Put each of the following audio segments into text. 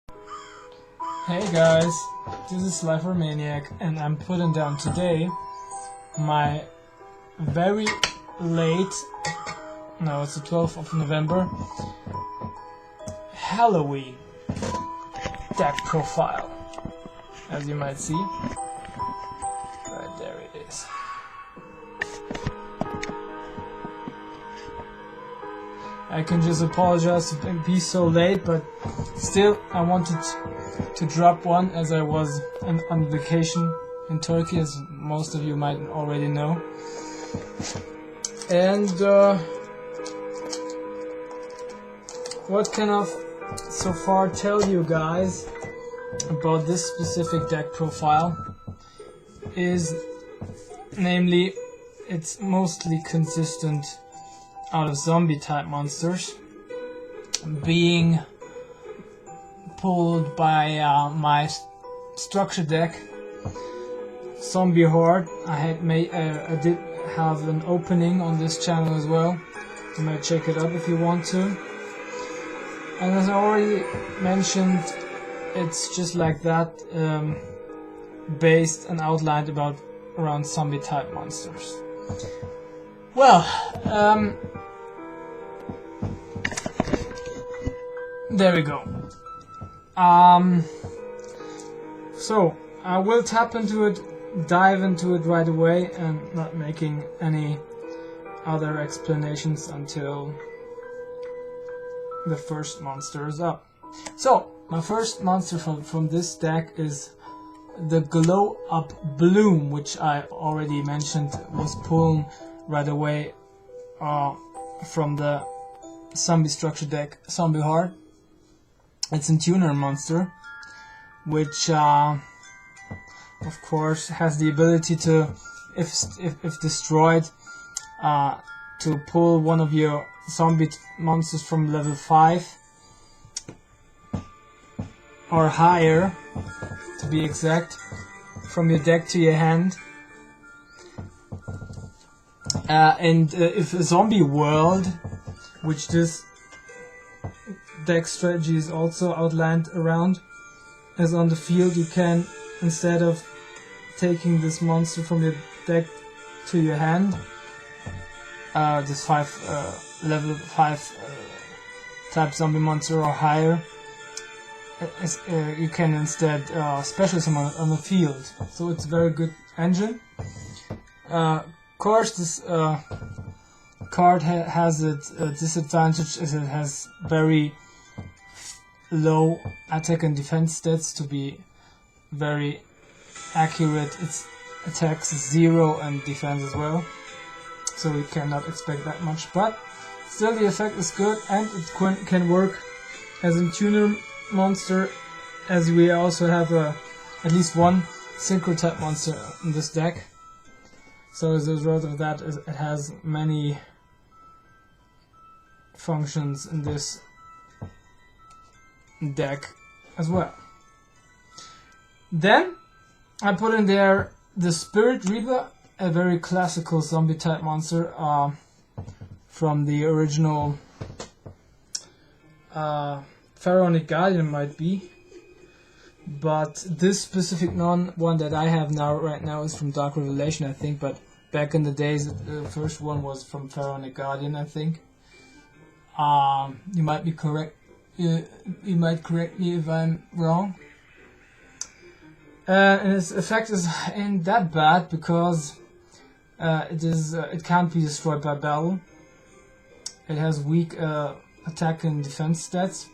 Hey guys, this is Slifer Maniac and I'm putting down today my very late, no it's the 12th of November, Halloween deck profile, as you might see. Right there it is. I can just apologize to be so late, but still I wanted to drop one as I was on vacation in Turkey, as most of you might already know. And what can I so far tell you guys about this specific deck profile is, namely, it's mostly consistent out of zombie type monsters being pulled by my structure deck Zombie Horde. I did have an opening on this channel as well. You might check it out if you want to. And as I already mentioned, it's just like that, based and outlined around zombie type monsters. Well, there we go. So I will dive into it right away, and not making any other explanations until the first monster is up. So my first monster from this deck is the Glow Up Bloom, which I already mentioned was pulled right away from the zombie structure deck Zombie Horde. It's a tuner monster, which of course has the ability to, if destroyed, to pull one of your zombie monsters from level 5 or higher, to be exact, from your deck to your hand. And if a zombie world, which this deck strategy is also outlined around, is on the field, you can, instead of taking this monster from your deck to your hand, this level 5 type zombie monster or higher, you can instead special summon on the field. So it's a very good engine. Of course, this card has its disadvantage, as it has very low attack and defense stats. To be very accurate, its attacks is 0 and defense as well, so we cannot expect that much, but still the effect is good, and it can work as a tuner monster, as we also have at least one synchro type monster in this deck. So as a result of that, it has many functions in this deck as well. Then I put in there the Spirit Reaper, a very classical zombie type monster from the original Pharaonic Guardian, might be, but this specific one that I have right now is from Dark Revelation, I think, but back in the days the first one was from Pharaonic Guardian, I think. You might be correct. You might correct me if I'm wrong. And its effect ain't that bad, because it can't be destroyed by battle. It has weak attack and defense stats,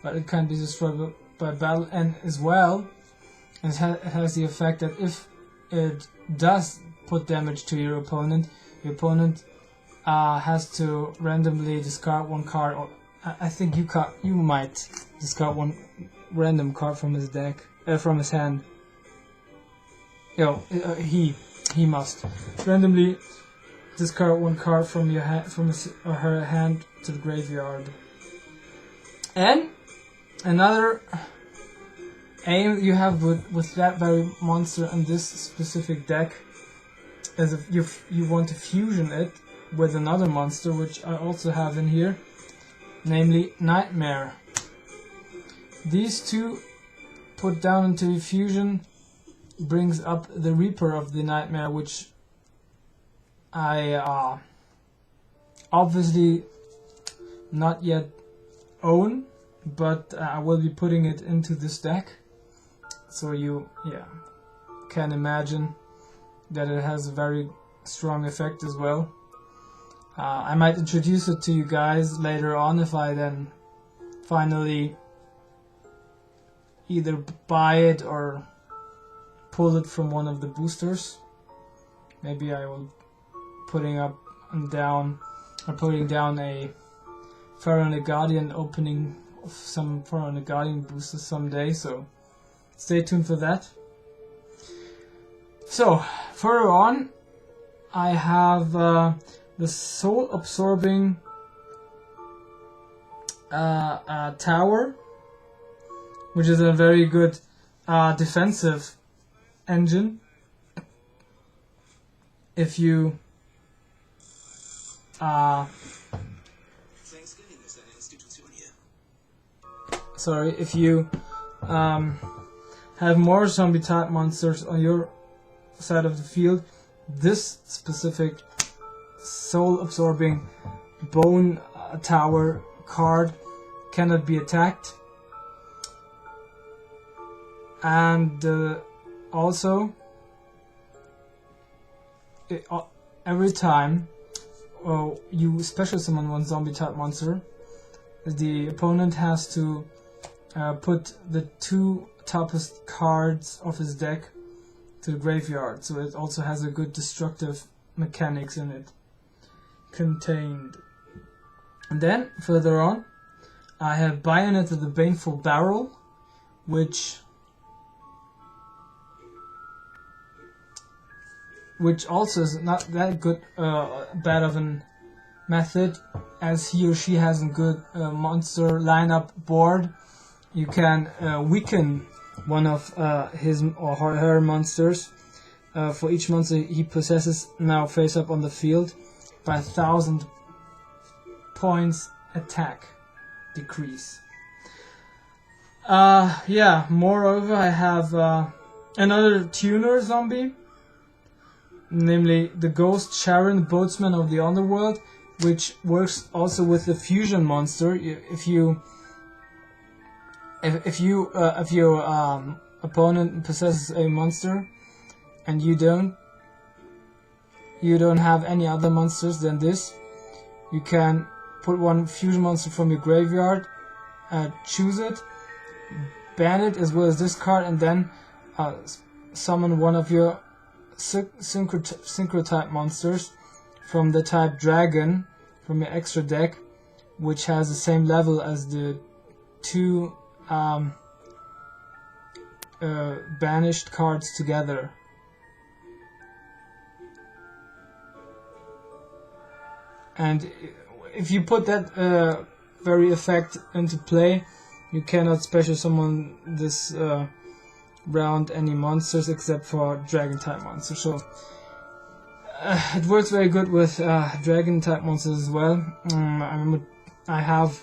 but it can be destroyed by battle, and as well it has the effect that if it does put damage to your opponent has to randomly discard one card, or I think you might discard one random card from his deck, from his hand. He must randomly discard one card from your hand, from his or her hand, to the graveyard. And another aim you have with that very monster in this specific deck is if you want to fusion it with another monster, which I also have in here, namely Nightmare. These two put down into fusion brings up the Reaper of the Nightmare, which I obviously not yet own, but I will be putting it into this deck, so you can imagine that it has a very strong effect as well. I might introduce it to you guys later on if I then finally either buy it or pull it from one of the boosters. Maybe I will putting down a Pharaoh and the Guardian opening of some Pharaoh and the Guardian boosters someday, so stay tuned for that. So further on, I have the soul absorbing tower, which is a very good defensive engine. If you if you have more zombie type monsters on your side of the field, this specific soul absorbing bone tower card cannot be attacked. And also every time you special summon one zombie type monster, the opponent has to put the two toughest cards of his deck to the graveyard, so it also has a good destructive mechanics in it contained. And then further on, I have Bayonet of the Baneful Barrel, which also is not that good, bad of a method, as he or she has a good monster lineup board. You can weaken one of his or her monsters for each monster he possesses now face up on the field by 1,000 points attack decrease. Moreover, I have another tuner zombie, namely the Ghost Sharon, Boatsman of the Underworld, which works also with the fusion monster. If your opponent possesses a monster and you don't have any other monsters than this, you can put one fusion monster from your graveyard, choose it, ban it as well as this card, and then summon one of your synchro type monsters from the type dragon from your extra deck, which has the same level as the two banished cards together. And if you put that very effect into play, you cannot special summon this round any monsters except for dragon type monsters. So it works very good with dragon type monsters as well. I have,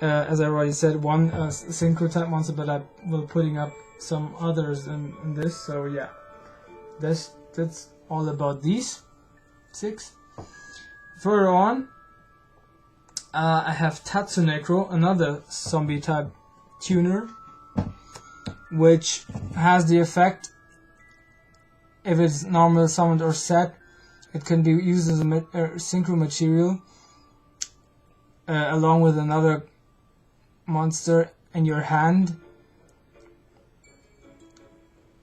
as I already said, one synchro type monster, but I will putting up some others in this. So yeah, that's all about these 6. Further on, I have Tatsunekro, another zombie type tuner, which has the effect, if it's normal summoned or set, it can be used as a synchro material along with another monster in your hand,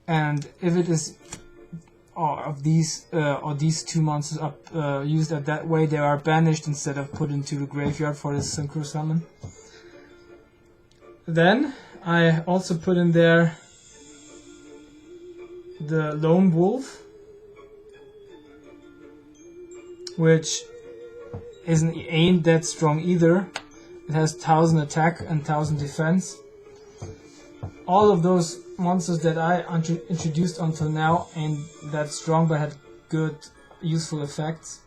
and if it is these two monsters are used at that way, they are banished instead of put into the graveyard for the synchro summon. Then I also put in there the Lone Wolf, which ain't that strong either. It has 1,000 attack and 1,000 defense. All of those monsters that I introduced until now ain't that strong, but had good useful effects.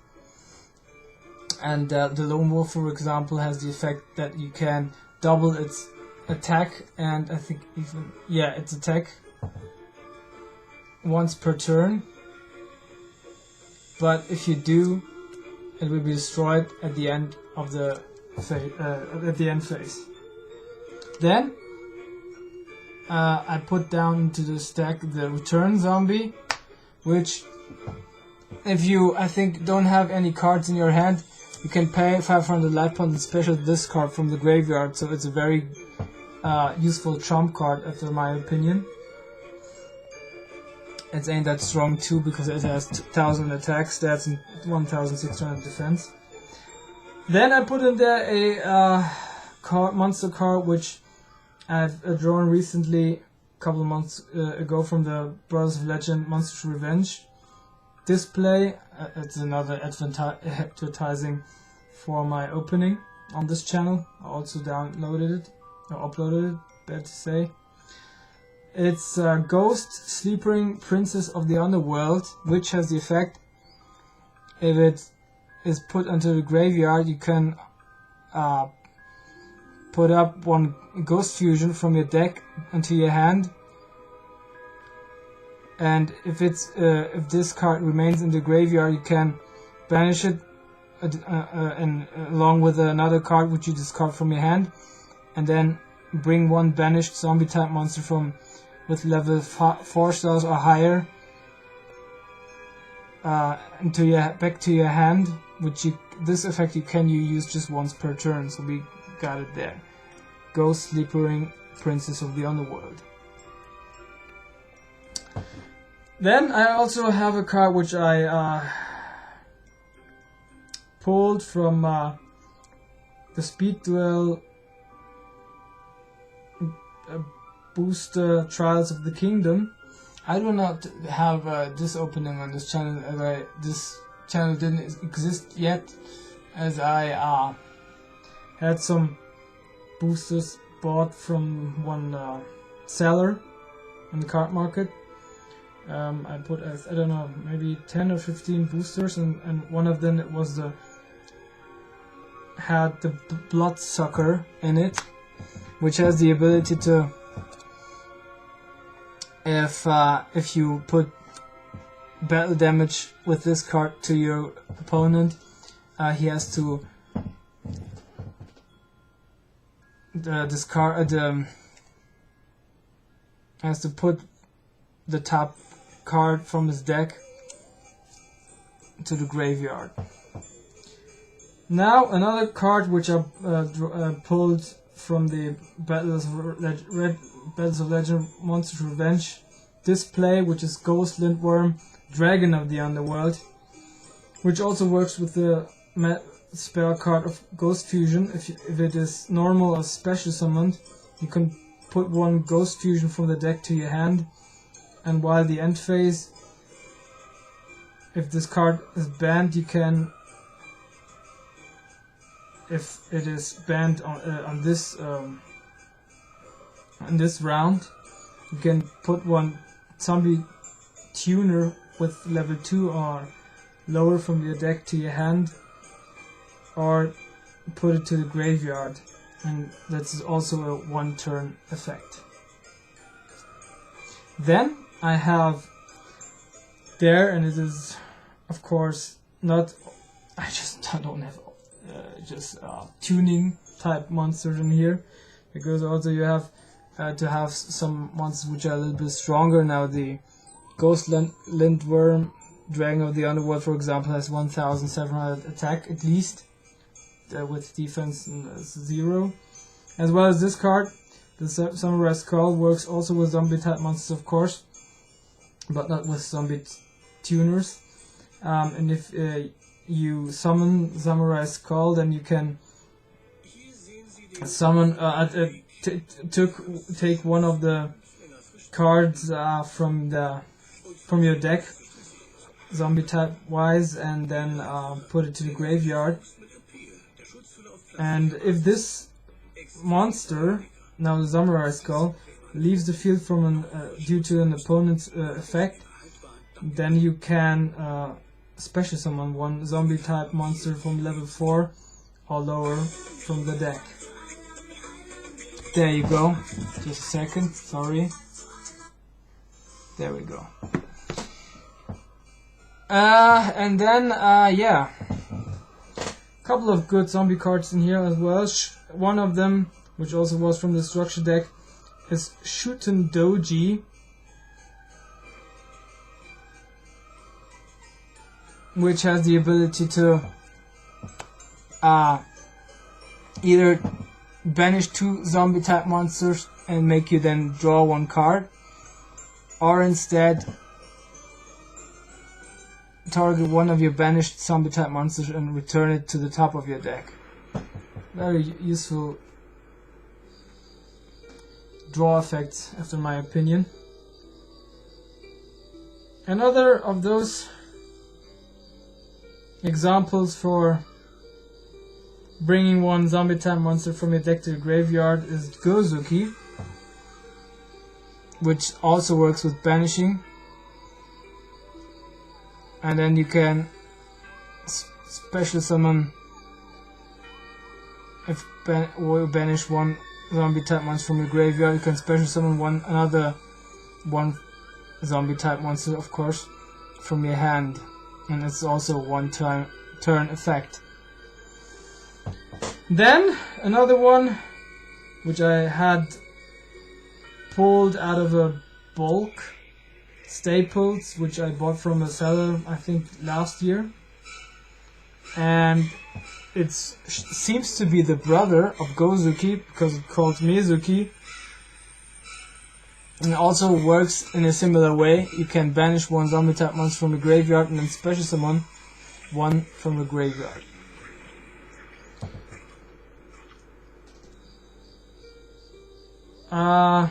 And the Lone Wolf, for example, has the effect that you can double its attack, and I think even, yeah, it's attack once per turn. But if you do, it will be destroyed at the end of the phase. Then I put down into the stack the return zombie, which, if you, I think, don't have any cards in your hand, you can pay 500 light points and special discard from the graveyard. So it's a very useful trump card, after my opinion. It ain't that strong too, because it has 1000 attack stats and 1600 defense. Then I put in there a monster card which I've drawn recently, a couple of months ago, from the Brothers of Legend Monster Revenge display. It's another advertising for my opening on this channel. I also downloaded it, or uploaded it, better to say. It's Ghost Sleeping Princess of the Underworld, which has the effect, if it is put into the graveyard, you can put up one Ghost Fusion from your deck into your hand, and if if this card remains in the graveyard, you can banish it and along with another card which you discard from your hand, and then bring one banished zombie type monster from with level 4 stars or higher back to your hand, which this effect you can use just once per turn. So we got it there. Ghost Sleeping Princess of the Underworld. Then I also have a card which I pulled from the Speed Duel booster Trials of the Kingdom. I do not have this opening on this channel, as this channel didn't exist yet, as I had some boosters bought from one seller on the card market. I put, I don't know, maybe 10 or 15 boosters, and one of them was had the Bloodsucker in it, which has the ability to, if you put battle damage with this card to your opponent, he has to has to put the top card from his deck to the graveyard. Now another card which I pulled from the Battles of Legend Monster Revenge display, which is Ghost Lindworm, Dragon of the Underworld, which also works with the spell card of Ghost Fusion. If it is normal or special summoned, you can put one Ghost Fusion from the deck to your hand, and while the end phase, if this card is banned, you can, if it is banned on this round, you can put one zombie tuner with level 2 or lower from your deck to your hand, or put it to the graveyard, and that's also a one turn effect. Then I have there, and it is of course not, I just don't have tuning type monsters in here, because also you have to have some monsters which are a little bit stronger. Now the Ghost Lindworm, Dragon of the Underworld, for example, has 1700 attack at least, with defense 0. As well as this card, the Samurai Skull, works also with zombie type monsters, of course, but not with zombie tuners. And if you summon Samurai Skull, then you can summon take one of the cards from your deck, zombie type wise, and then put it to the graveyard. And if this monster, now the Samurai Skull, leaves the field from due to an opponent's effect, then you can special summon one zombie type monster from level 4 or lower from the deck. There you go. Just a second, sorry. There we go. And then, yeah. Couple of good zombie cards in here as well. One of them, which also was from the structure deck, is Shuten Doji, which has the ability to either banish 2 zombie type monsters and make you then draw 1 card, or instead target one of your banished zombie type monsters and return it to the top of your deck. Very useful draw effects, after my opinion. Another of those examples for bringing 1 zombie type monster from your deck to the graveyard is Gozuki, which also works with banishing. And then you can special summon, if banish 1 zombie type monster from your graveyard, you can special summon another 1 zombie type monster, of course, from your hand, and it's also 1 turn effect. Then another one, which I had pulled out of a bulk, Staples, which I bought from a seller, I think last year, and it seems to be the brother of Gozuki because it's called Mizuki, and it also works in a similar way. You can banish 1 zombie type monster from the graveyard and then special summon 1 from the graveyard.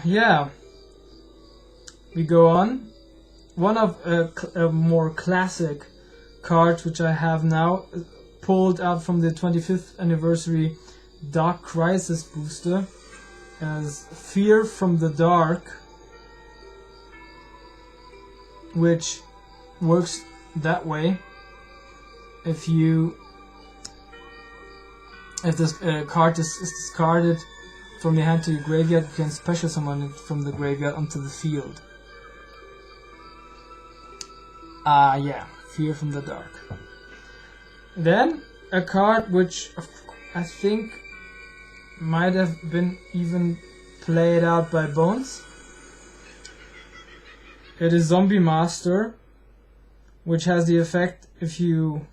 Yeah, we go on. One of a more classic cards which I have now, pulled out from the 25th anniversary Dark Crisis booster, as Fear from the Dark, which works that way. If this card is discarded from your hand to your graveyard, you can special summon it from the graveyard onto the field. Yeah, Fear from the Dark. Then a card which I think might have been even played out by Bones. It is Zombie Master, which has the effect if you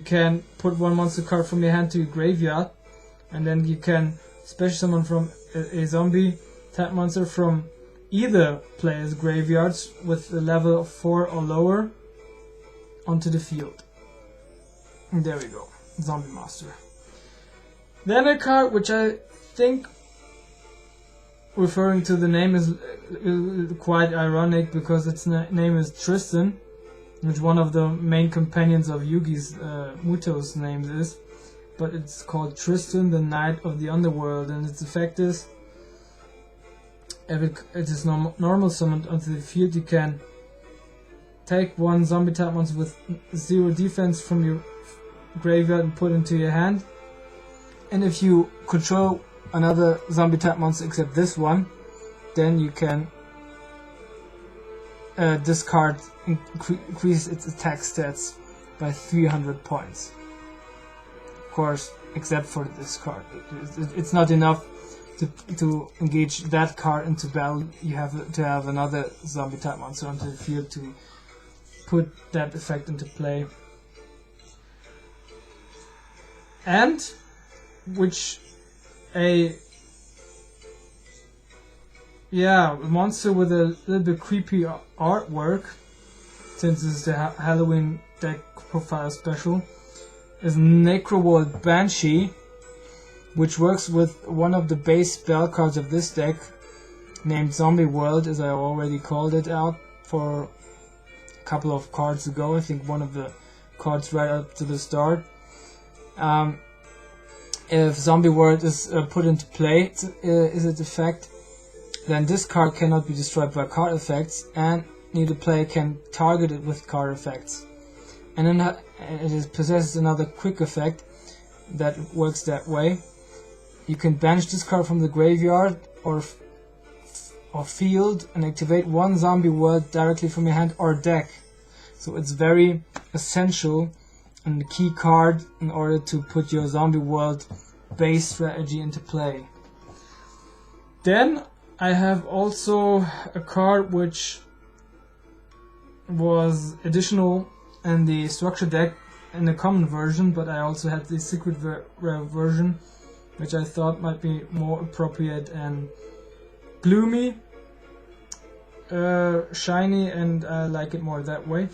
can put 1 monster card from your hand to your graveyard, and then you can special summon from a zombie type monster from either player's graveyards with a level of 4 or lower onto the field. And there we go, Zombie Master. Then a card which I think, referring to the name, is quite ironic because its name is Tristan, which one of the main companions of Yugi's Muto's names is, but it's called Tristan, the Knight of the Underworld, and its effect is, if it is normal summoned onto the field, you can take 1 zombie type monster with 0 defense from your graveyard and put it into your hand, and if you control another zombie type monster except this one, then you can discard, increase its attack stats by 300 points. Of course, except for this card. It's not enough to engage that card into battle. You have to have another zombie type monster onto the field to put that effect into play. And which a monster with a little bit creepy artwork, since it's the Halloween deck profile special, is Necroworld Banshee, which works with one of the base spell cards of this deck, named Zombie World, as I already called it out for a couple of cards ago. I think one of the cards right up to the start. If Zombie World is put into play, is its effect, then this card cannot be destroyed by card effects, and neither player can target it with card effects. And then it possesses another quick effect that works that way. you can banish this card from the graveyard or field and activate one zombie world directly from your hand or deck. So it's very essential and the key card in order to put your zombie world base strategy into play. Then I have also a card which was additional in the structure deck in the common version, but I also had the secret rare version, which I thought might be more appropriate and gloomy, shiny, and I like it more that way.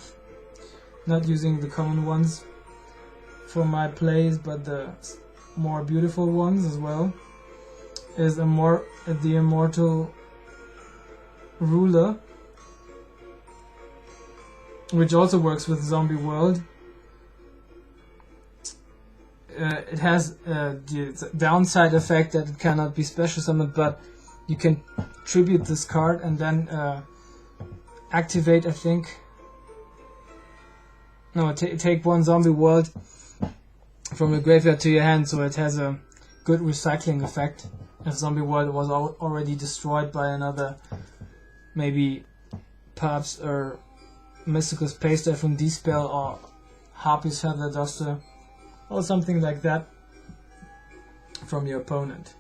Not using the common ones for my plays, but the more beautiful ones as well. Is the Immortal Ruler, which also works with Zombie World. It has the downside effect that it cannot be special summoned, but you can tribute this card and then activate, I think. No, take one Zombie World from the graveyard to your hand, so it has a good recycling effect. If Zombie World was already destroyed by another, maybe Paps or Mystical Space Dive from D-Spell or Harpy's Feather Duster or something like that from your opponent.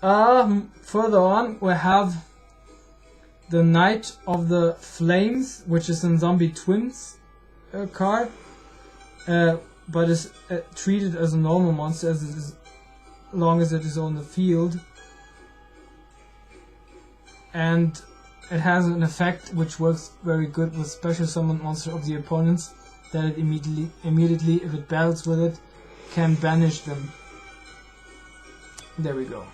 Further on we have the Knight of the Flames, which is in Zombie Twins card, but is treated as a normal monster as long as it is on the field, and it has an effect which works very good with special summoned monster of the opponents, that it immediately, if it battles with it, can banish them. There we go.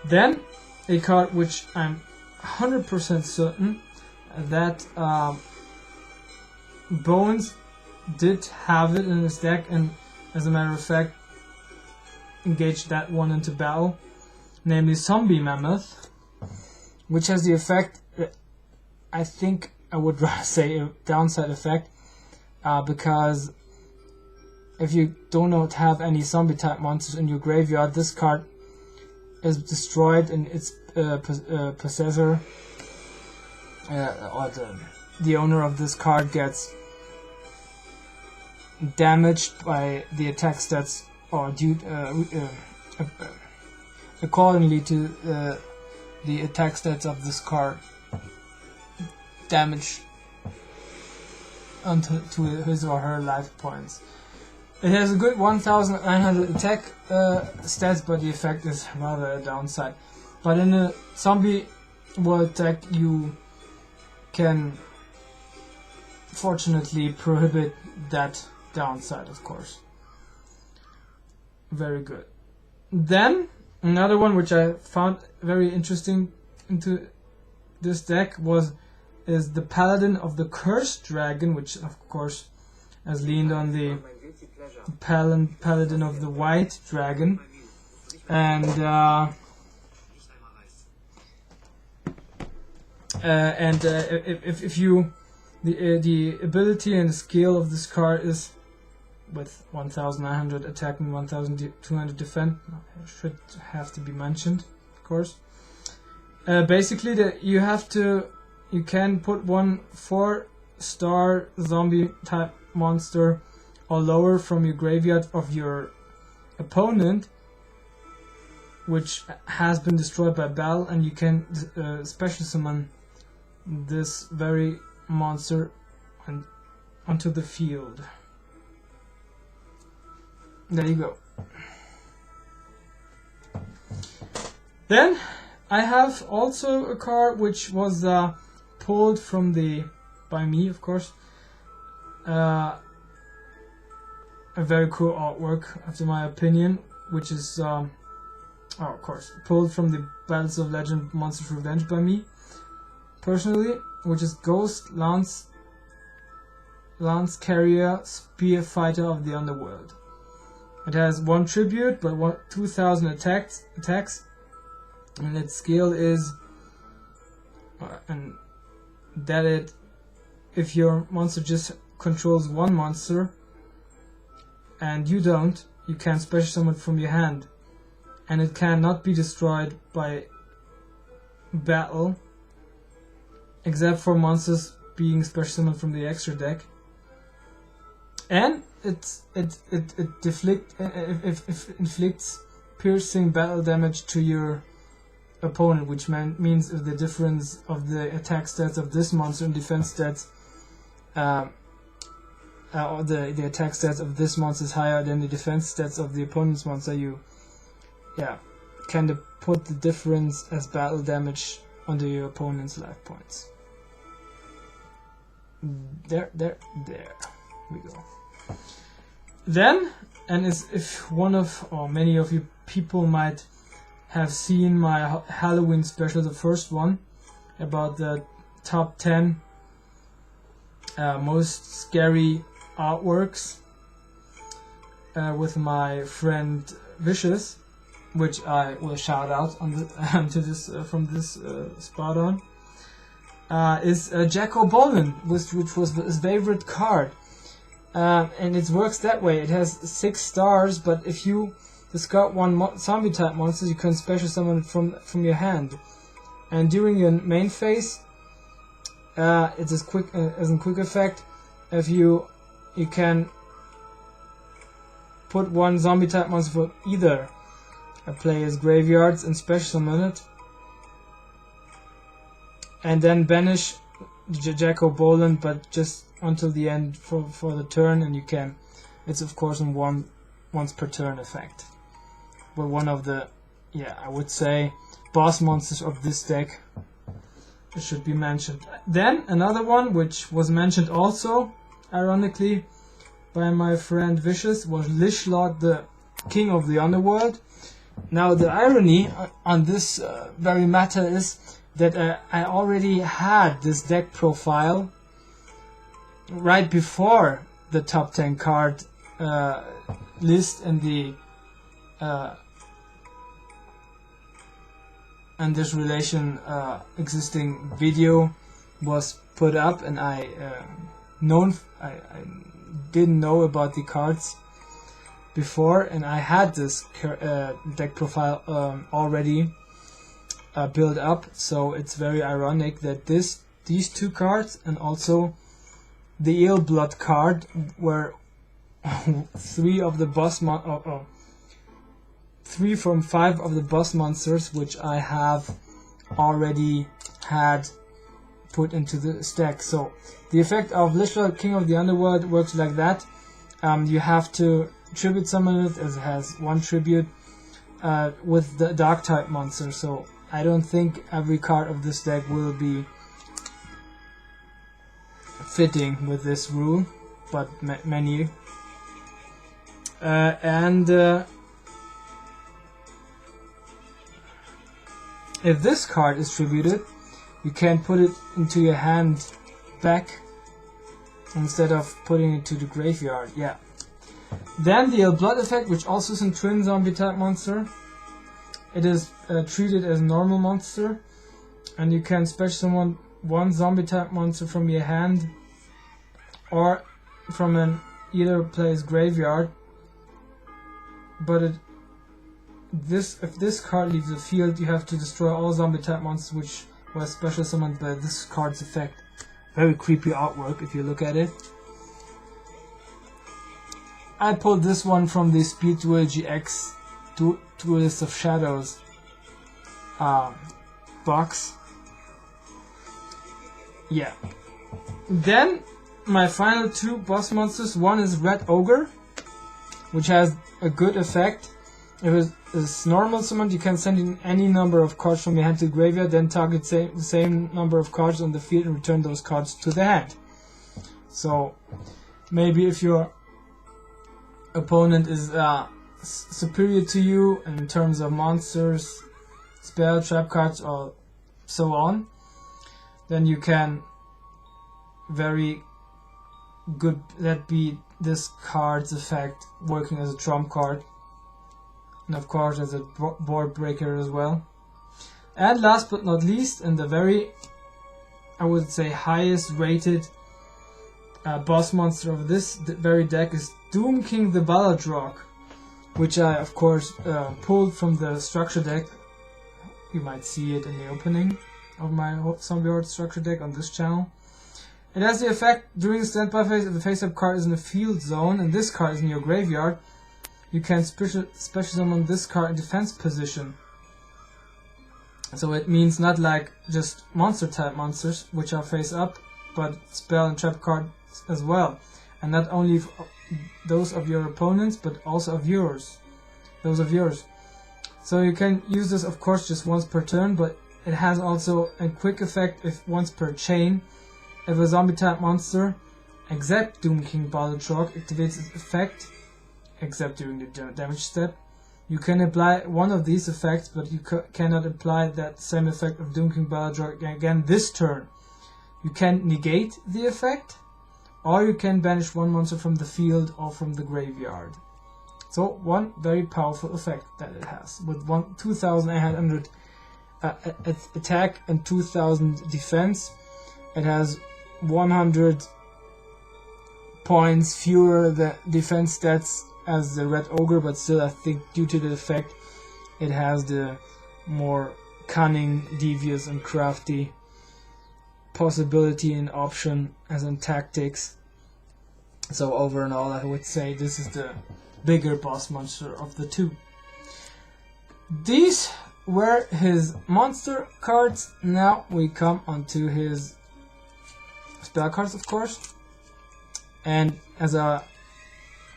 Then a card which I'm 100% certain that Bones did have it in his deck, and as a matter of fact engaged that one into battle, namely Zombie Mammoth, which has the effect, I think I would rather say a downside effect, because if you do not have any zombie type monsters in your graveyard, this card is destroyed and its possessor, or the owner of this card, gets damaged by the attack stats, or due accordingly to the attack stats of this card, damage to his or her life points. It has a good 1900 attack stats, but the effect is rather a downside. But in a zombie world deck you can fortunately prohibit that downside, of course. Very good. Then another one which I found very interesting into this deck is the Paladin of the Cursed Dragon, which of course has leaned on the Paladin of the White Dragon, and if you the ability and skill of this card is with 1900 attack and 1200 defend, should have to be mentioned, of course. Basically, you can put one 4-star zombie type monster or lower from your graveyard of your opponent, which has been destroyed by battle, and you can special summon this very monster onto the field. There you go. Then I have also a card which was pulled from by me, of course. A very cool artwork, after my opinion, which is of course pulled from the Battles of Legend Monsters Revenge by me personally, which is Ghost Lance Carrier Spear Fighter of the Underworld. It has 1 tribute but 2000 attacks, and its skill is if your monster just controls one monster and you don't, you can special summon it from your hand, and it cannot be destroyed by battle, except for monsters being special summoned from the extra deck. And it inflicts piercing battle damage to your opponent, which means if the difference of the attack stats of this monster and defense stats, the attack stats of this monster is higher than the defense stats of the opponent's monster, you kind of put the difference as battle damage onto your opponent's life points. There we go. Then, and if one of or many of you people might have seen my Halloween special, the first one, about the top 10 most scary artworks with my friend Vicious, which I will shout out on the, to this from this spot on, is Jacko Bolin, which was his favorite card. And it works that way. It has 6 stars, but if you discard one zombie type monster, you can special summon it from your hand. And during your main phase, it's as a quick effect. If you can put one zombie type monster for either a player's graveyards and special summon it, and then banish Jacko Bolin, but just until the end for the turn, and you can. It's of course in once per turn effect. But one of the, I would say, boss monsters of this deck, it should be mentioned. Then another one which was mentioned also, ironically, by my friend Vicious, was Lishlord, the King of the Underworld. Now the irony on this very matter is that I already had this deck profile right before the top 10 card list and the and this relation existing video was put up, and I didn't know about the cards before, and I had this deck profile already built up. So it's very ironic that these 2 cards and also the Ill Blood card were 3 of the boss 3 from 5 of the boss monsters, which I have already had put into the stack. So the effect of Lishlord, King of the Underworld, works like that. You have to tribute summon it, as it has 1 tribute with the dark type monster. So I don't think every card of this deck will be fitting with this rule, but many. If this card is tributed, you can put it into your hand back instead of putting it to the graveyard. Then the Blood effect, which also is a twin zombie type monster. It is treated as a normal monster, and you can special summon 1 zombie type monster from your hand or from either player's graveyard. But if this card leaves the field, you have to destroy all zombie type monsters which were special summoned by this card's effect. Very creepy artwork if you look at it. I pulled this one from the Speed Duel GX Duelist of Shadows box. Then my final 2 boss monsters. One is Red Ogre, which has a good effect. If it is normal summoned, you can send in any number of cards from your hand to the graveyard, then target the same number of cards on the field and return those cards to the hand. So maybe if your opponent is superior to you in terms of monsters, spell, trap cards, or so on, then you can very good that be this card's effect working as a trump card, and of course as a board breaker as well. And last but not least, and the very, I would say, highest rated boss monster of this very deck is Doom King the Balladrock, which I of course pulled from the structure deck. You might see it in the opening of my Zombie Horde structure deck on this channel. It has the effect during the standby phase, if the face-up card is in the field zone and this card is in your graveyard, you can special summon this card in defense position. So it means not like just monster type monsters, which are face up, but spell and trap cards as well. And not only those of your opponents, but also of yours. Those of yours. So you can use this of course just once per turn, but it has also a quick effect if once per chain. If a zombie type monster, except Doom King Balrog, activates its effect, except during the damage step, you can apply one of these effects, but you cannot apply that same effect of Doom King Balrog again this turn. You can negate the effect, or you can banish one monster from the field or from the graveyard. So one very powerful effect that it has, with 2,800 attack and 2,000 defense. It has 100 points fewer the defense stats as the Red Ogre, but still I think due to the effect it has the more cunning, devious and crafty possibility and option as in tactics. So over and all I would say this is the bigger boss monster of the two. These were his monster cards. Now we come onto his spell cards, of course, and as I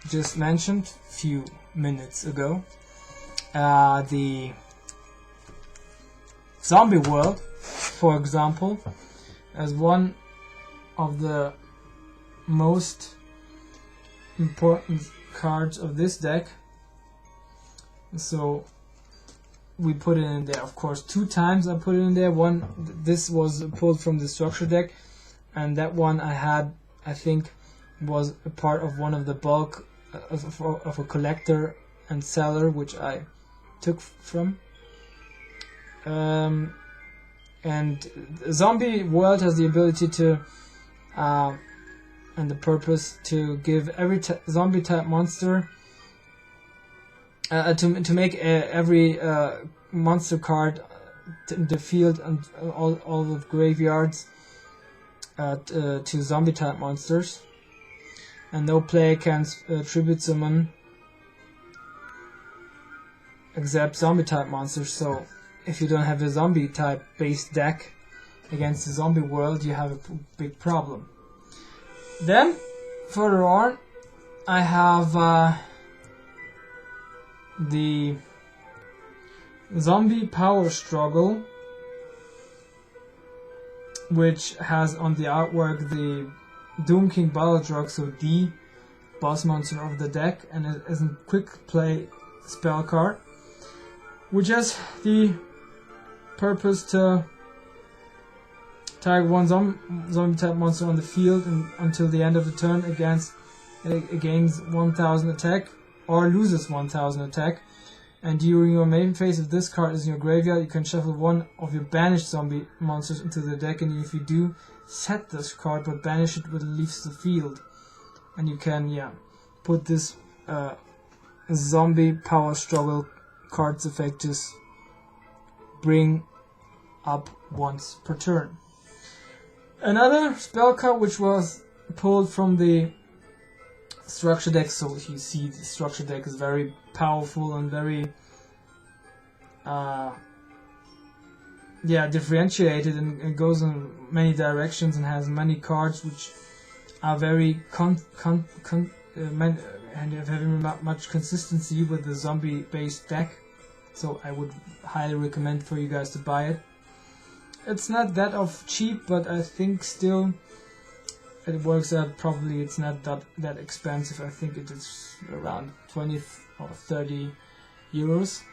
just mentioned a few minutes ago, the zombie world, for example, as one of the most important cards of this deck. So we put it in there, of course, 2 times I put it in there. One, this was pulled from the structure deck, and that one I think was a part of one of the bulk of a collector and seller, which I took from. And Zombie World has the ability to and the purpose to give every zombie type monster to make every monster card in the field and all the graveyards to zombie type monsters, and no player can tribute summon except zombie type monsters. So if you don't have a zombie type based deck against the zombie world, you have a big problem. Then further on I have the Zombie Power Struggle, which has on the artwork the Doom King Balrog, so the boss monster of the deck, and it is a quick play spell card, which has the purpose to target one zombie type monster on the field and until the end of the turn gains 1000 attack or loses 1000 attack. And during your main phase, if this card is in your graveyard, you can shuffle one of your banished zombie monsters into the deck, and if you do, set this card but banish it when it leaves the field. And you can put this Zombie Power Struggle cards effect, just bring up once per turn. Another spell card which was pulled from the structure deck, so you see the structure deck is very powerful and very differentiated, and it goes in many directions and has many cards which are very and have very much consistency with the zombie based deck. So I would highly recommend for you guys to buy it. It's not that cheap, but I think still it works out. Probably it's not that expensive. I think it is around 20 or 30 euros.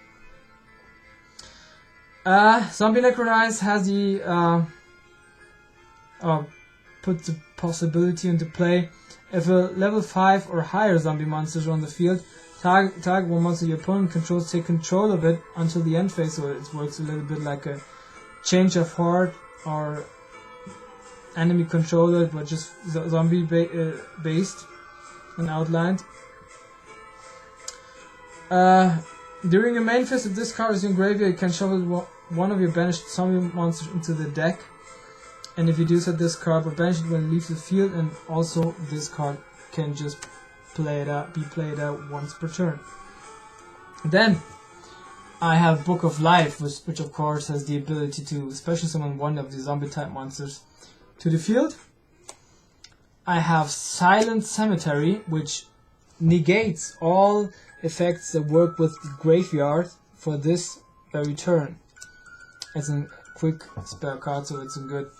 Zombie Necronize has the put the possibility into play. If a level 5 or higher zombie monster is on the field, target one monster your opponent controls, take control of it until the end phase. So it works a little bit like a Change of Heart or enemy controller, but just zombie based and outlined. During your main phase, if this card is in graveyard, you can shuffle one of your banished zombie monsters into the deck. And if you do so, this card will banish it when it leaves the field, and also this card can just be played out once per turn. Then I have Book of Life, which of course has the ability to special summon one of the zombie type monsters to the field. I have Silent Cemetery, which negates all effects that work with the graveyard for this very turn. It's a quick spell card, so it's a good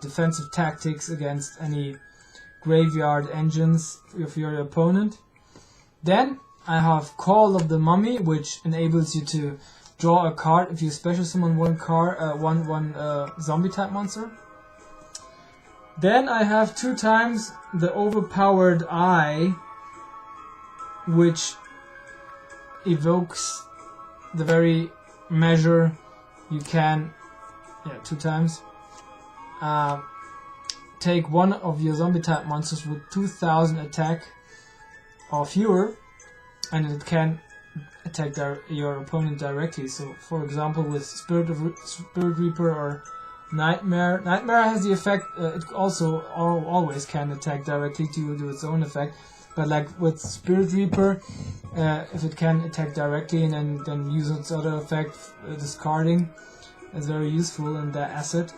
defensive tactics against any graveyard engines of your opponent. Then I have Call of the Mummy, which enables you to draw a card if you special summon one zombie type monster. Then I have 2 times the Overpowered Eye, which evokes the very measure you can, 2 times, take one of your zombie type monsters with 2000 attack or fewer, and it can attack your opponent directly. So for example, with Spirit Reaper or Nightmare has the effect, it also always can attack directly to do its own effect, but like with Spirit Reaper, if it can attack directly and then use its other effect, discarding, is very useful in that asset.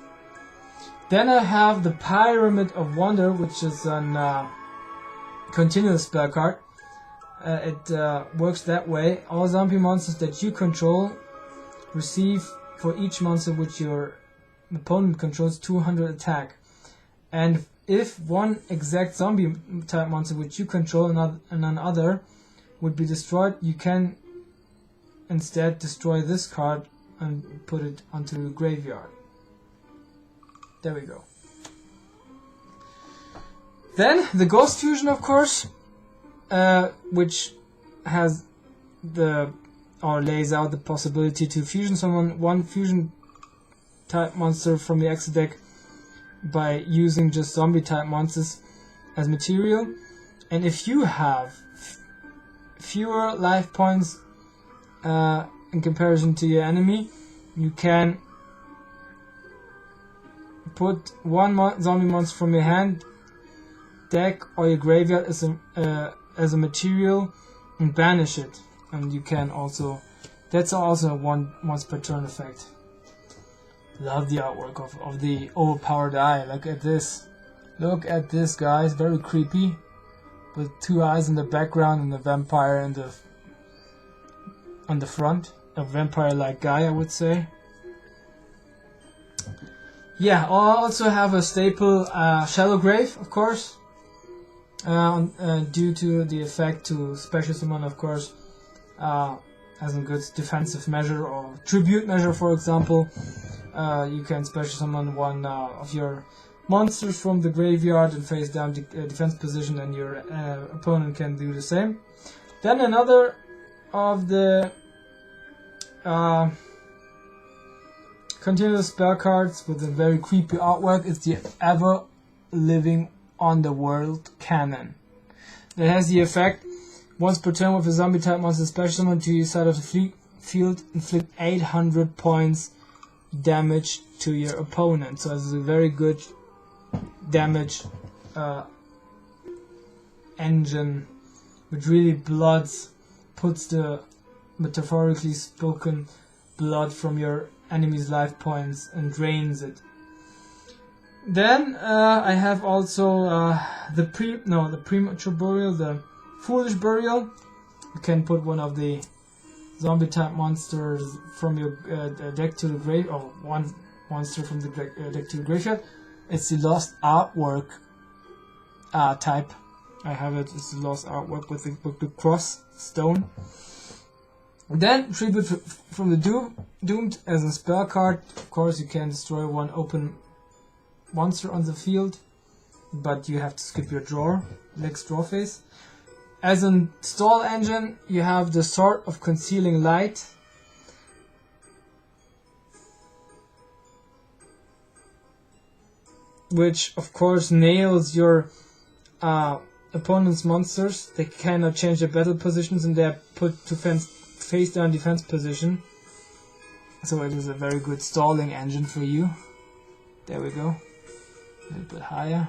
Then I have the Pyramid of Wonder, which is a continuous spell card. It works that way. All zombie monsters that you control receive for each monster which your opponent controls 200 attack. And if one exact zombie type monster which you control and another would be destroyed, you can instead destroy this card and put it onto the graveyard. There we go. Then the Ghost Fusion, of course, which has lays out the possibility to fusion summon one fusion type monster from the extra deck by using just zombie type monsters as material. And if you have fewer life points in comparison to your enemy, you can put one zombie monster from your hand, deck, or your graveyard as a material and banish it. And you can also, that's also a once per turn effect. Love the artwork of the Overpowered Eye. Look at this. Look at this, guys. Very creepy. With 2 eyes in the background and a vampire on the front. A vampire-like guy, I would say. Yeah, I also have a staple Shallow Grave, of course. Due to the effect to special summon, of course, as a good defensive measure or tribute measure, for example. You can special summon one of your monsters from the graveyard and face down the defense position, and your opponent can do the same. Then another of the continuous spell cards with a very creepy artwork is the Ever Living Underworld Cannon. It has the effect, once per turn with a zombie type monster special summon to your side of the field, inflict 800 points damage to your opponent. So it's a very good damage engine, which really puts the, metaphorically spoken, blood from your enemy's life points and drains it. Then I have also the Premature Burial, the Foolish Burial. You can put one of the zombie type monsters from your deck to the grave, or one monster from the deck to the graveyard. It's the Lost Artwork type. I have it. It's the Lost Artwork with the cross stone. Then Tribute from the Doomed as a spell card. Of course, you can destroy one open monster on the field, but you have to skip your next draw phase. As a stall engine, you have the Sword of Concealing Light, which of course nails your opponent's monsters. They cannot change their battle positions and they are put to face down defense position. So it is a very good stalling engine for you. There we go. A little bit higher.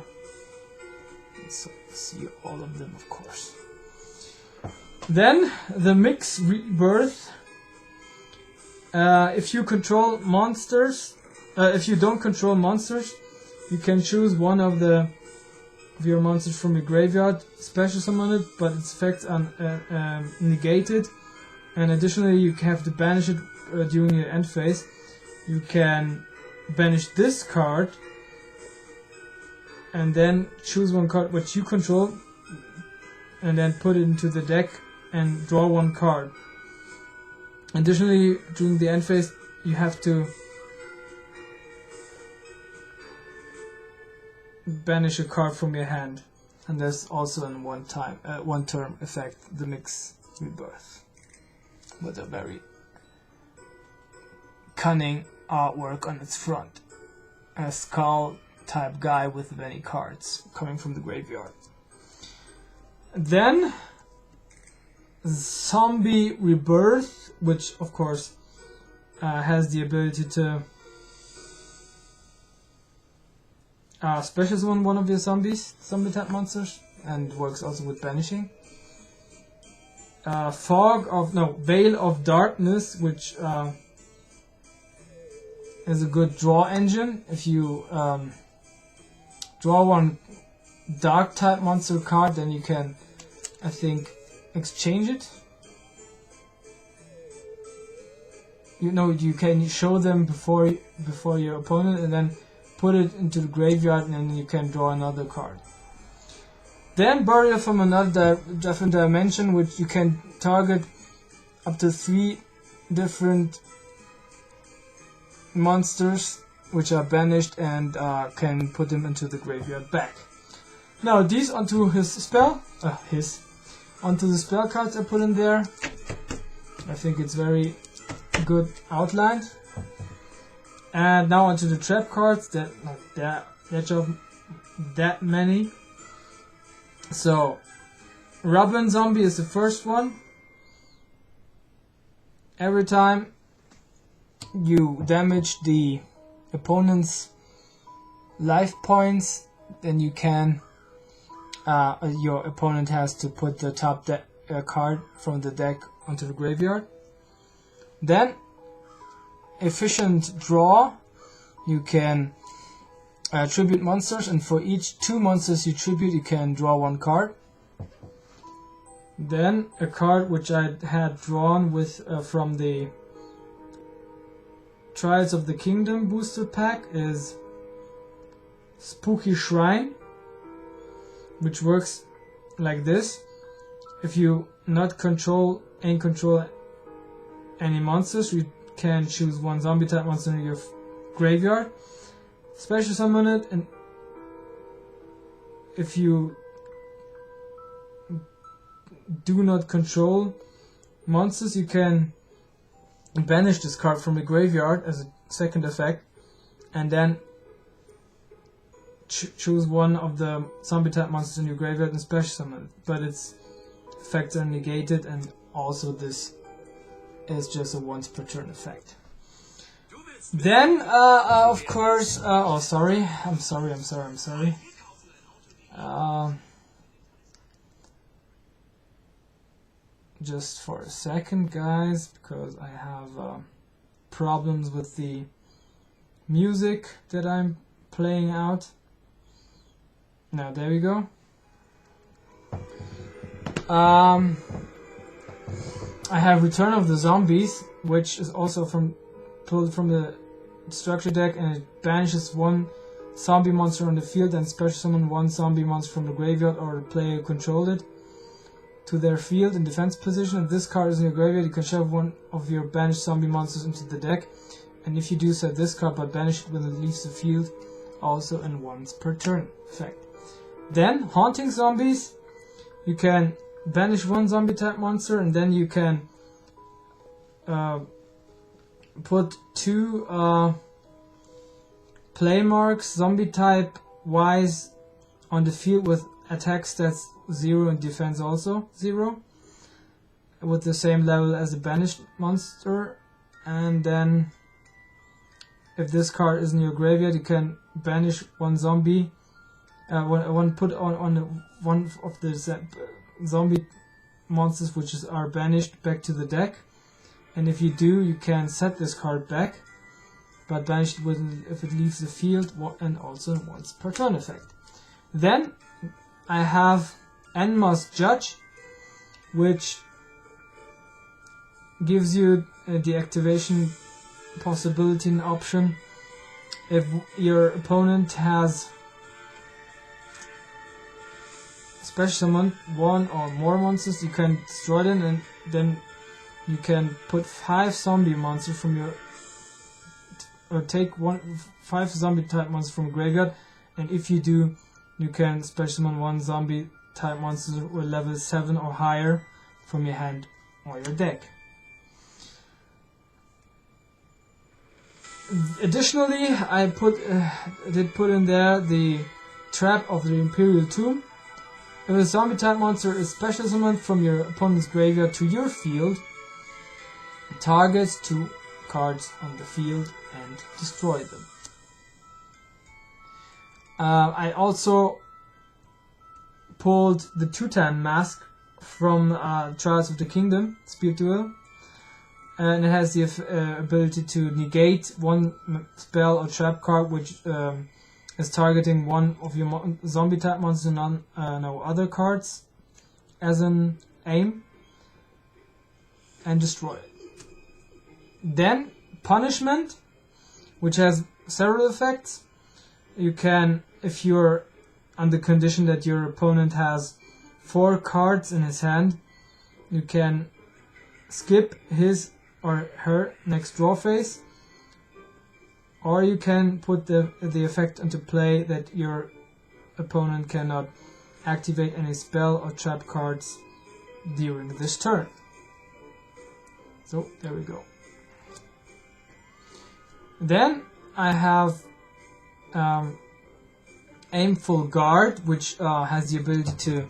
So see all of them, of course. Then the mix rebirth. If you control monsters, if you don't control monsters, you can choose one of your monsters from your graveyard, special summon it, but its effects are negated. And additionally, you have to banish it during your end phase. You can banish this card and then choose one card which you control and then put it into the deck and draw one card. Additionally, during the end phase, you have to banish a card from your hand, and there's also a one-term effect, the mix rebirth, with a very cunning artwork on its front. A skull type guy with many cards coming from the graveyard. Then Zombie Rebirth, which of course has the ability to special summon one of your zombie type monsters, and works also with banishing. Veil of Darkness, which is a good draw engine. If you draw one dark type monster card, then you can, I think, exchange it. You can show them before your opponent and then put it into the graveyard, and then you can draw another card. Then Burial from another different dimension, which you can target up to 3 different monsters which are banished, and can put them into the graveyard back. Now these onto the spell cards I put in there. I think it's very good outlined. And now onto the trap cards. That many. So Robin Zombie is the first one. Every time you damage the opponent's life points, then you can your opponent has to put the top card from the deck onto the graveyard. Then efficient draw, you can tribute monsters, and for each 2 monsters you tribute, you can draw 1 card. Then a card which I had drawn with from the Trials of the Kingdom booster pack is Spooky Shrine, which works like this. If you not control any monsters, you can choose 1 zombie type monster in your graveyard, special summon it, and if you do not control monsters, you can banish this card from the graveyard as a second effect, and then choose one of the zombie type monsters in your graveyard and special summon it. But its effects are negated, and also this is just a once per turn effect. Then of course I'm sorry. Just for a second, guys, because I have problems with the music that I'm playing out. Now there we go. I have Return of the Zombies, which is also pulled from the structure deck, and it banishes 1 zombie monster on the field and special summon 1 zombie monster from the graveyard or the player who controlled it to their field in defense position. If this card is in your graveyard, you can shove 1 of your banished zombie monsters into the deck, and if you do set this card but banish it when it leaves the field, also in once per turn effect. Then Haunting Zombies, you can banish 1 zombie type monster, and then you can put 2 play marks zombie type wise on the field with attack stats 0 and defense also 0, with the same level as a banished monster. And then if this card is in your graveyard, you can banish one zombie, put on one of the zombie monsters which are banished back to the deck. And if you do, you can set this card back, but banish it if it leaves the field, and also once per turn effect. Then I have Enma's Judge, which gives you the activation possibility and option. If your opponent has special summoned one or more monsters, you can destroy them, and then you can put 5 zombie monsters from your, or take 5 zombie type monsters from graveyard, and if you do, you can special summon 1 zombie type monster with level 7 or higher from your hand or your deck. Additionally, I did put in there the Trap of the Imperial Tomb. If a zombie type monster is special summoned from your opponent's graveyard to your field, targets 2 cards on the field and destroy them. I also pulled the Tutan Mask from Trials of the Kingdom, Spear Duel, and it has the ability to negate 1 spell or trap card which is targeting one of your zombie type monsters and no other cards as an aim, and destroy it. Then Punishment, which has several effects. You can, if you're on the condition that your opponent has 4 cards in his hand, you can skip his or her next draw phase, or you can put the effect into play that your opponent cannot activate any spell or trap cards during this turn. So there we go. Then I have Aimful Guard, which has the ability to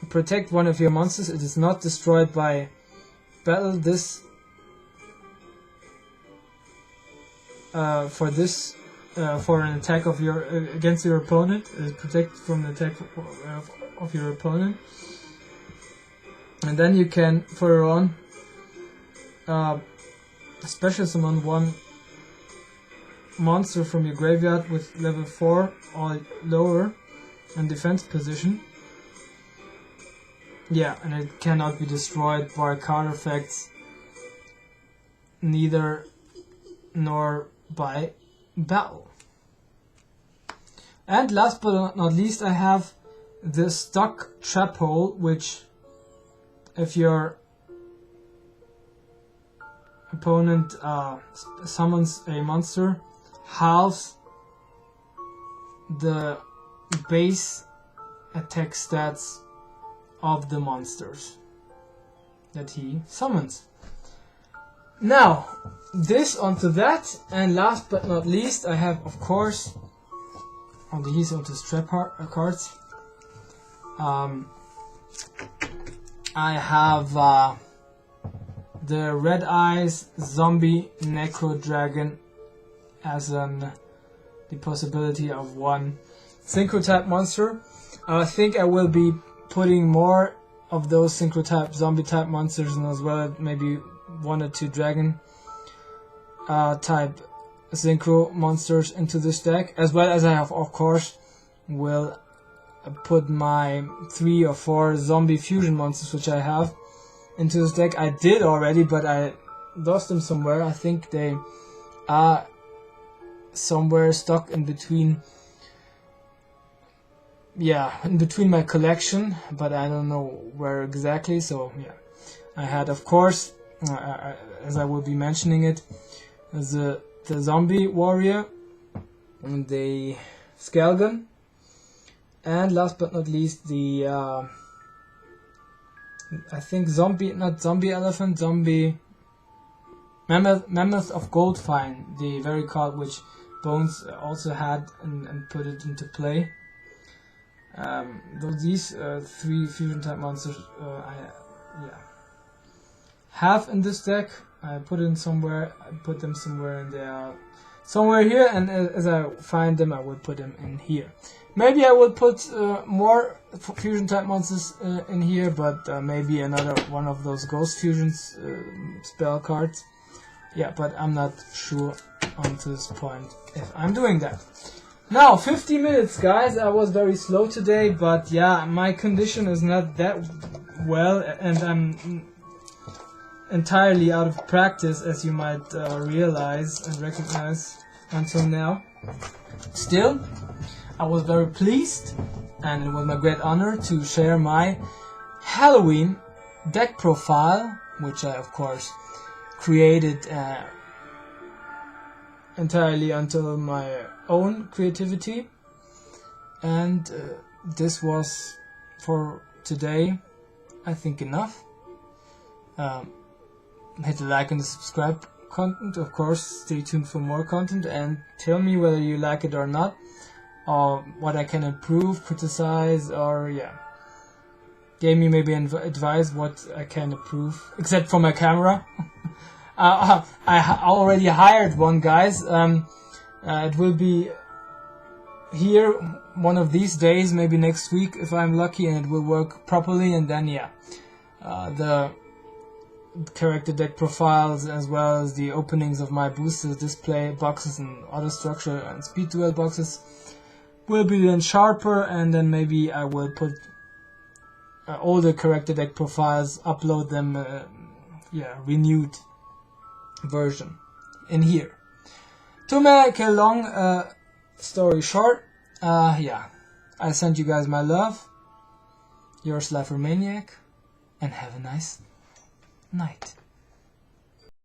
protect one of your monsters. It is not destroyed by battle. This for an attack of your against your opponent. It is protected from the attack of your opponent. And then you can further on special summon 1 monster from your graveyard with level 4 or lower and defense position. Yeah, and it cannot be destroyed by card effects, neither nor by battle. And last but not least, I have the Stuck Trap Hole, which if your opponent summons a monster, halves the base attack stats of the monsters that he summons. Now, this onto that, and last but not least, I have, of course, on these onto strap cards, I have the Red Eyes Zombie Necro Dragon as the possibility of 1 synchro type monster. I think I will be putting more of those synchro type zombie type monsters, and as well maybe 1 or 2 dragon type synchro monsters into this deck, as well as I have, of course, will put my 3 or 4 zombie fusion monsters which I have into this deck. I did already, but I lost them somewhere. I think they are somewhere stuck in between, in between my collection, but I don't know where exactly. So yeah, I had, of course, as I will be mentioning it, the zombie warrior and the Skelgon, and last but not least the I think Mammoth of Goldfine, the very card which Bones also had and put it into play. Though these 3 fusion type monsters I have in this deck. I put it somewhere. I put them somewhere, and they are somewhere here. And as I find them, I will put them in here. Maybe I will put more fusion type monsters in here, but maybe another one of those ghost fusions spell cards. Yeah, but I'm not sure on this point if I'm doing that. Now, 50 minutes, guys. I was very slow today, but yeah, my condition is not that well, and I'm entirely out of practice, as you might realize and recognize until now. Still, I was very pleased, and it was my great honor to share my Halloween deck profile, which I of course created entirely until my own creativity. And this was for today, I think, enough. Hit the like and the subscribe content, of course. Stay tuned for more content, and tell me whether you like it or not, or what I can improve, criticize, or give me maybe advice what I can improve, except for my camera. I already hired one, guys. It will be here one of these days, maybe next week if I'm lucky, and it will work properly. And then the character deck profiles, as well as the openings of my boosters, display boxes, and auto structure and speed duel boxes, will be then sharper. And then maybe I will put all the character deck profiles, upload them renewed version in here. To make a long story short, I send you guys my love. Yours, Lifer Maniac, and have a nice night.